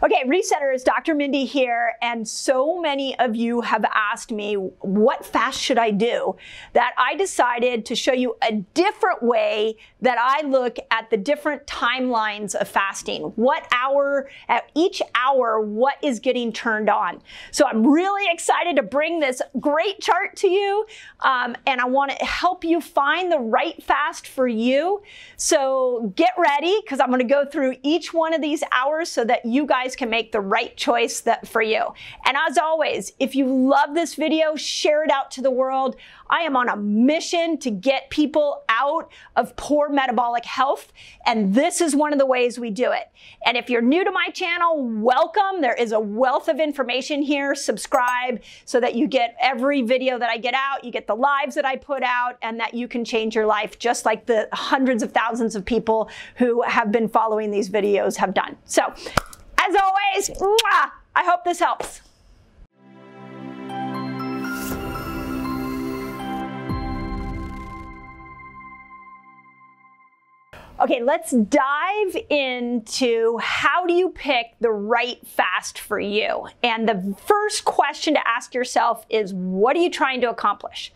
Okay, Resetters, Dr. Mindy here, and so many of you have asked me, what fast should I do? That I decided to show you a different way that I look at the different timelines of fasting. What hour, at each hour, what is getting turned on. So I'm really excited to bring this great chart to you, and I want to help you find the right fast for you. So get ready, because I'm going to go through each one of these hours so that you guys can make the right choice for you. And as always, if you love this video, share it out to the world. I am on a mission to get people out of poor metabolic health, and this is one of the ways we do it. And if you're new to my channel, welcome. There is a wealth of information here. Subscribe so that you get every video that I get out, you get the lives that I put out, and that you can change your life just like the hundreds of thousands of people who have been following these videos have done. So, as always, I hope this helps. Okay, let's dive into how do you pick the right fast for you? And the first question to ask yourself is, what are you trying to accomplish?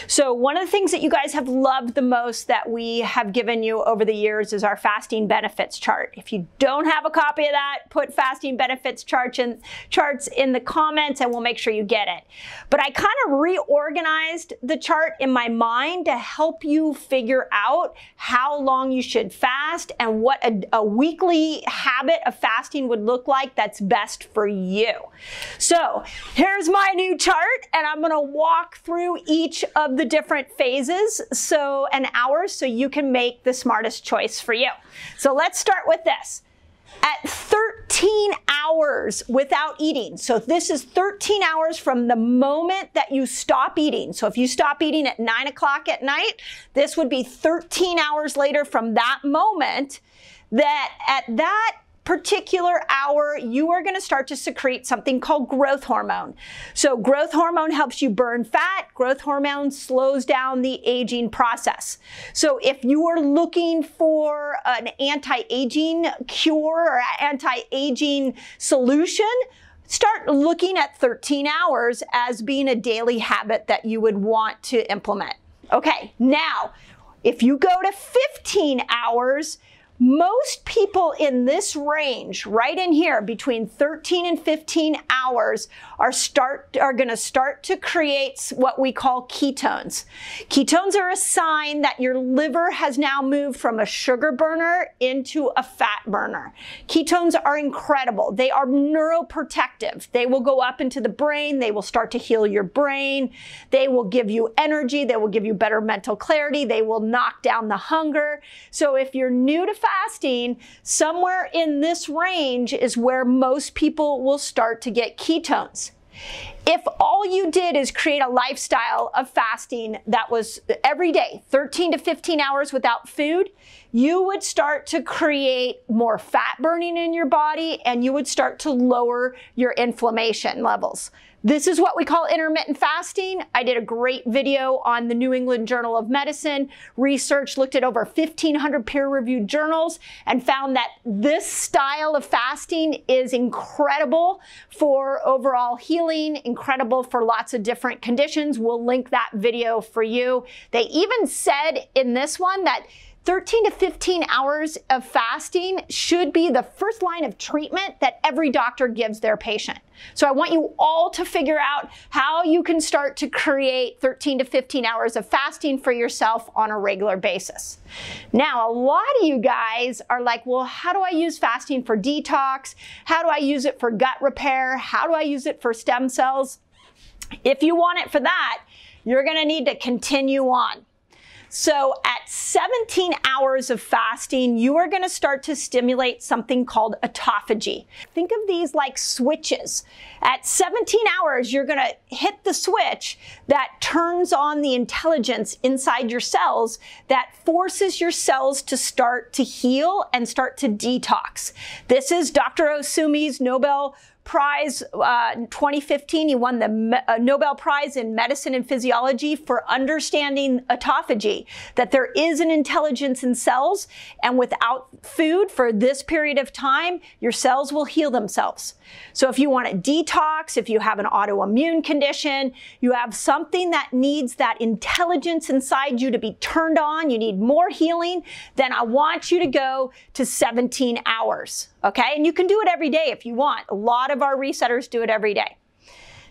So one of the things that you guys have loved the most that we have given you over the years is our fasting benefits chart. If you don't have a copy of that, put fasting benefits charts in the comments and we'll make sure you get it. But I kind of reorganized the chart in my mind to help you figure out how long you should fast and what a weekly habit of fasting would look like that's best for you. So here's my new chart, and I'm going to walk through each of the different phases and hours so you can make the smartest choice for you. So let's start with this. At 13 hours without eating, so this is 13 hours from the moment that you stop eating. So if you stop eating at 9 o'clock at night, this would be 13 hours later from that moment, that at that particular hour, you are going to start to secrete something called growth hormone. So growth hormone helps you burn fat. Growth hormone slows down the aging process. So if you are looking for an anti-aging cure or anti-aging solution, start looking at 13 hours as being a daily habit that you would want to implement. Okay, now, if you go to 15 hours, most people in this range, right in here, between 13 and 15 hours, are going to start to create what we call ketones. Ketones are a sign that your liver has now moved from a sugar burner into a fat burner. Ketones are incredible. They are neuroprotective. They will go up into the brain. They will start to heal your brain. They will give you energy. They will give you better mental clarity. They will knock down the hunger. So if you're new to fasting, somewhere in this range is where most people will start to get ketones. If all you did is create a lifestyle of fasting that was every day, 13 to 15 hours without food, you would start to create more fat burning in your body and you would start to lower your inflammation levels. This is what we call intermittent fasting. I did a great video on the New England Journal of Medicine. Research looked at over 1,500 peer-reviewed journals and found that this style of fasting is incredible for overall healing, incredible for lots of different conditions. We'll link that video for you. They even said in this one that 13 to 15 hours of fasting should be the first line of treatment that every doctor gives their patient. So I want you all to figure out how you can start to create 13 to 15 hours of fasting for yourself on a regular basis. Now, a lot of you guys are like, well, how do I use fasting for detox? How do I use it for gut repair? How do I use it for stem cells? If you want it for that, you're going to need to continue on. So at 17 hours of fasting, you are going to start to stimulate something called autophagy. Think of these like switches. At 17 hours, you're going to hit the switch that turns on the intelligence inside your cells that forces your cells to start to heal and start to detox. This is Dr. Osumi's Nobel Prize 2015. He won the Nobel Prize in Medicine and Physiology for understanding autophagy, that there is an intelligence in cells, and without food for this period of time, your cells will heal themselves. So if you want to detox, if you have an autoimmune condition, you have something that needs that intelligence inside you to be turned on, you need more healing, then I want you to go to 17 hours, okay? And you can do it every day if you want. A lot of our resetters do it every day.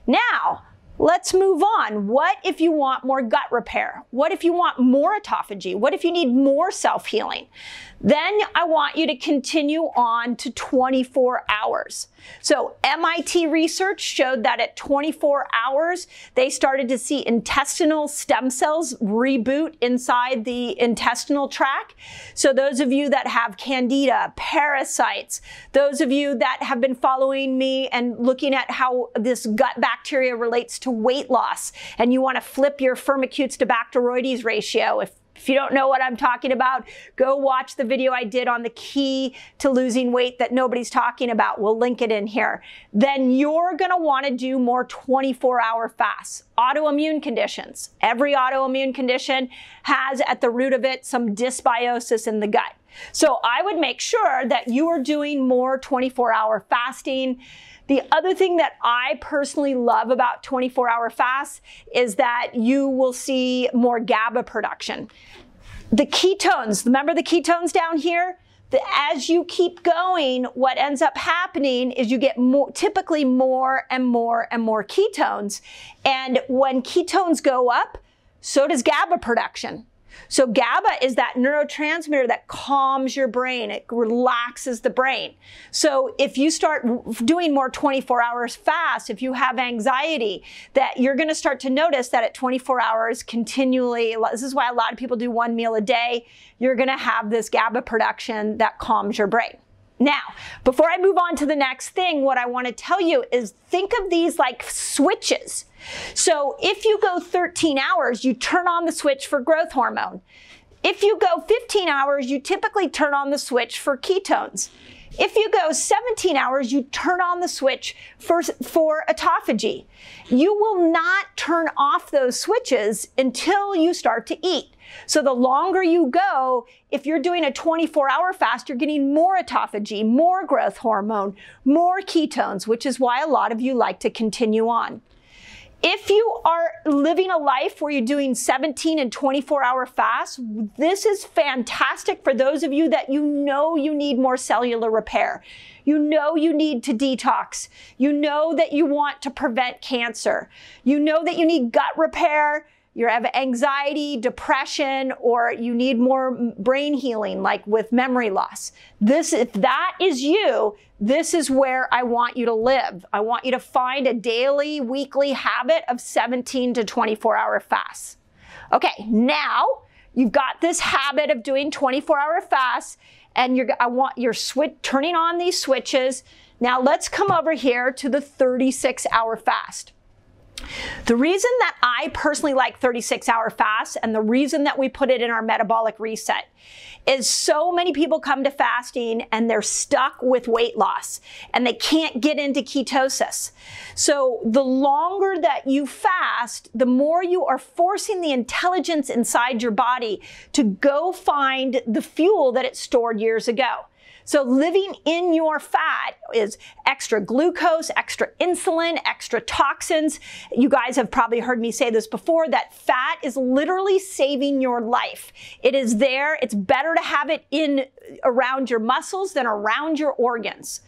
Now, let's move on. What if you want more gut repair? What if you want more autophagy? What if you need more self-healing? Then I want you to continue on to 24 hours. So MIT research showed that at 24 hours, they started to see intestinal stem cells reboot inside the intestinal tract. So those of you that have candida, parasites, those of you that have been following me and looking at how this gut bacteria relates to weight loss, and you want to flip your firmicutes to Bacteroides ratio, if you don't know what I'm talking about, go watch the video I did on the key to losing weight that nobody's talking about. We'll link it in here. Then you're going to want to do more 24-hour fasts. Autoimmune conditions. Every autoimmune condition has at the root of it some dysbiosis in the gut. So I would make sure that you are doing more 24-hour fasting. The other thing that I personally love about 24-hour fasts is that you will see more GABA production. The ketones, remember the ketones down here? As you keep going, what ends up happening is you get typically more and more and more ketones. And when ketones go up, so does GABA production. So GABA is that neurotransmitter that calms your brain. It relaxes the brain. So if you start doing more 24 hours fast, if you have anxiety, that you're going to start to notice that at 24 hours continually, this is why a lot of people do one meal a day, you're going to have this GABA production that calms your brain. Now, before I move on to the next thing, what I want to tell you is think of these like switches. So if you go 13 hours, you turn on the switch for growth hormone. If you go 15 hours, you typically turn on the switch for ketones. If you go 17 hours, you turn on the switch for autophagy. You will not turn off those switches until you start to eat. So the longer you go, if you're doing a 24-hour fast, you're getting more autophagy, more growth hormone, more ketones, which is why a lot of you like to continue on. If you are living a life where you're doing 17 and 24-hour fasts, this is fantastic for those of you that you know you need more cellular repair. You know you need to detox. You know that you want to prevent cancer. You know that you need gut repair. You have anxiety, depression, or you need more brain healing, like with memory loss. If that is you, this is where I want you to live. I want you to find a daily, weekly habit of 17 to 24-hour fasts. Okay, now you've got this habit of doing 24-hour fasts, and you're turning on these switches. Now let's come over here to the 36-hour fast. The reason that I personally like 36-hour fasts, and the reason that we put it in our metabolic reset, is so many people come to fasting and they're stuck with weight loss and they can't get into ketosis. So the longer that you fast, the more you are forcing the intelligence inside your body to go find the fuel that it stored years ago. So living in your fat is extra glucose, extra insulin, extra toxins. You guys have probably heard me say this before, that fat is literally saving your life. It is there. It's better to have it around your muscles than around your organs.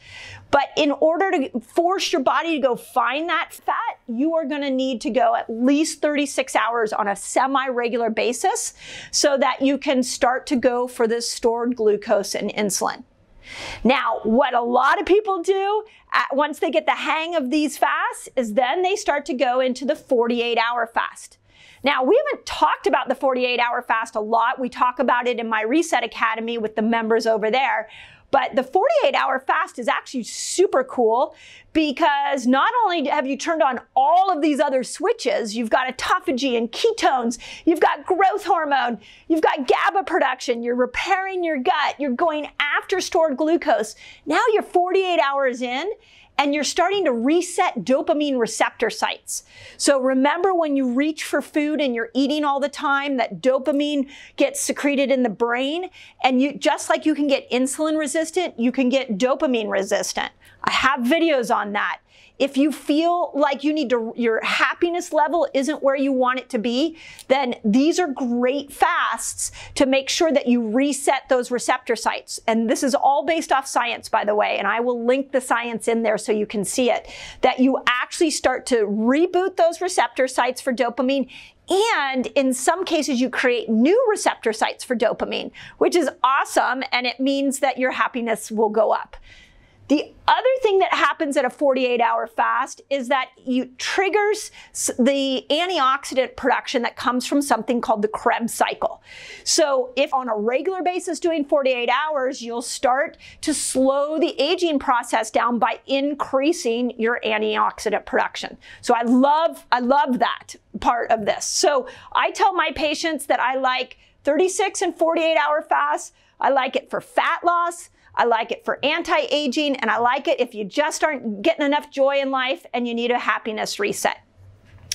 But in order to force your body to go find that fat, you are going to need to go at least 36 hours on a semi-regular basis so that you can start to go for this stored glucose and insulin. Now, what a lot of people do once they get the hang of these fasts is then they start to go into the 48-hour fast. Now, we haven't talked about the 48-hour fast a lot. We talk about it in my Reset Academy with the members over there. But the 48-hour fast is actually super cool because not only have you turned on all of these other switches, you've got autophagy and ketones, you've got growth hormone, you've got GABA production, you're repairing your gut, you're going after stored glucose. Now you're 48 hours in and you're starting to reset dopamine receptor sites. So remember when you reach for food and you're eating all the time, that dopamine gets secreted in the brain, and you, just like you can get insulin resistant, you can get dopamine resistant. I have videos on that. If you feel like you need to, your happiness level isn't where you want it to be, then these are great fasts to make sure that you reset those receptor sites. And this is all based off science, by the way, and I will link the science in there so you can see it, that you actually start to reboot those receptor sites for dopamine. And in some cases, you create new receptor sites for dopamine, which is awesome. And it means that your happiness will go up. The other thing that happens at a 48-hour fast is that it triggers the antioxidant production that comes from something called the Krebs cycle. So if on a regular basis doing 48 hours, you'll start to slow the aging process down by increasing your antioxidant production. So I love that part of this. So I tell my patients that I like 36 and 48-hour fasts. I like it for fat loss. I like it for anti-aging, and I like it if you just aren't getting enough joy in life and you need a happiness reset.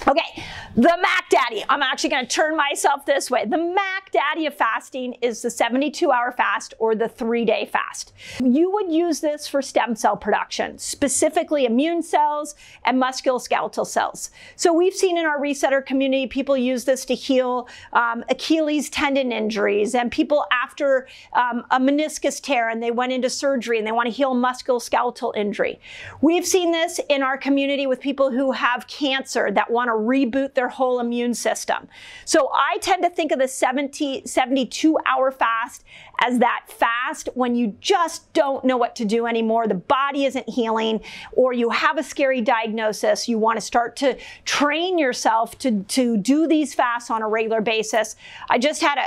Okay, the Mac Daddy. I'm actually going to turn myself this way. The Mac Daddy of fasting is the 72-hour fast or the 3-day fast. You would use this for stem cell production, specifically immune cells and musculoskeletal cells. So we've seen in our resetter community, people use this to heal Achilles tendon injuries, and people after a meniscus tear and they went into surgery and they want to heal musculoskeletal injury. We've seen this in our community with people who have cancer that want to reboot their whole immune system. So I tend to think of the 72-hour fast as that fast when you just don't know what to do anymore, the body isn't healing, or you have a scary diagnosis, you want to start to train yourself to do these fasts on a regular basis. I just had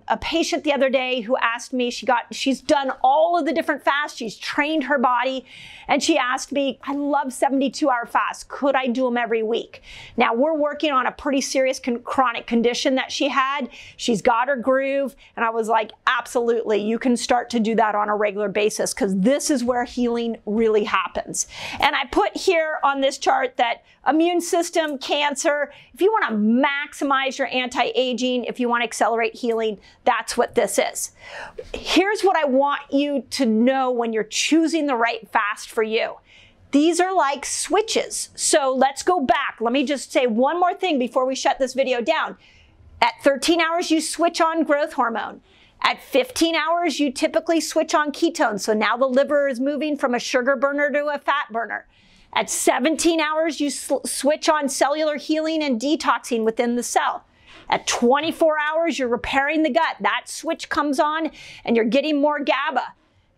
a patient the other day who asked me, she's done all of the different fasts, she's trained her body, and she asked me, I love 72-hour fasts, could I do them every week? Now we're working on a pretty serious chronic condition that she had. She's got her groove, and I was like, absolutely, you can start to do that on a regular basis because this is where healing really happens. And I put here on this chart that immune system, cancer, if you want to maximize your anti-aging, if you want to accelerate healing, that's what this is. Here's what I want you to know when you're choosing the right fast for you. These are like switches. So let's go back. Let me just say one more thing before we shut this video down. At 13 hours, you switch on growth hormone. At 15 hours, you typically switch on ketones. So now the liver is moving from a sugar burner to a fat burner. At 17 hours, you switch on cellular healing and detoxing within the cell. At 24 hours, you're repairing the gut. That switch comes on and you're getting more GABA.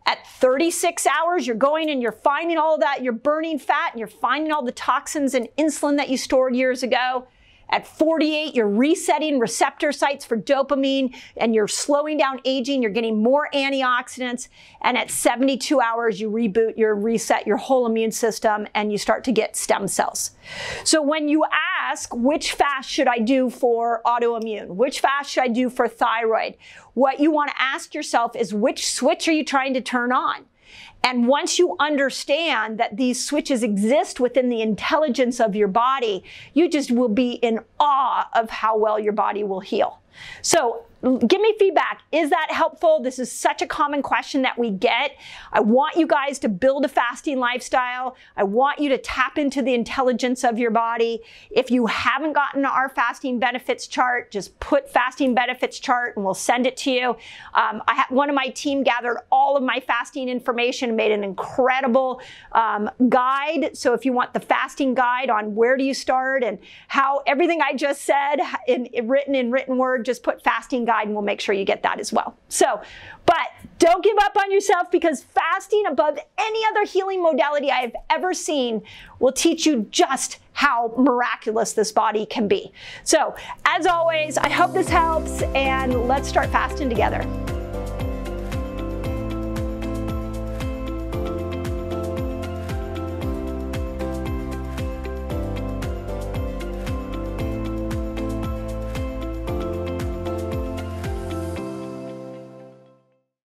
At 36 hours, you're going and you're finding all of that, you're burning fat and you're finding all the toxins and insulin that you stored years ago. At 48, you're resetting receptor sites for dopamine and you're slowing down aging, you're getting more antioxidants. And at 72 hours, you reset your whole immune system and you start to get stem cells. So when you ask, which fast should I do for autoimmune? Which fast should I do for thyroid? What you want to ask yourself is, which switch are you trying to turn on? And once you understand that these switches exist within the intelligence of your body, you just will be in awe of how well your body will heal. So give me feedback. Is that helpful? This is such a common question that we get. I want you guys to build a fasting lifestyle. I want you to tap into the intelligence of your body. If you haven't gotten our fasting benefits chart, just put fasting benefits chart and we'll send it to you. One of my team gathered all of my fasting information and made an incredible guide. So if you want the fasting guide on where do you start and how everything I just said in written word, just put fasting guide and we'll make sure you get that as well. So, but don't give up on yourself, because fasting, above any other healing modality I have ever seen, will teach you just how miraculous this body can be. So, as always, I hope this helps, and let's start fasting together.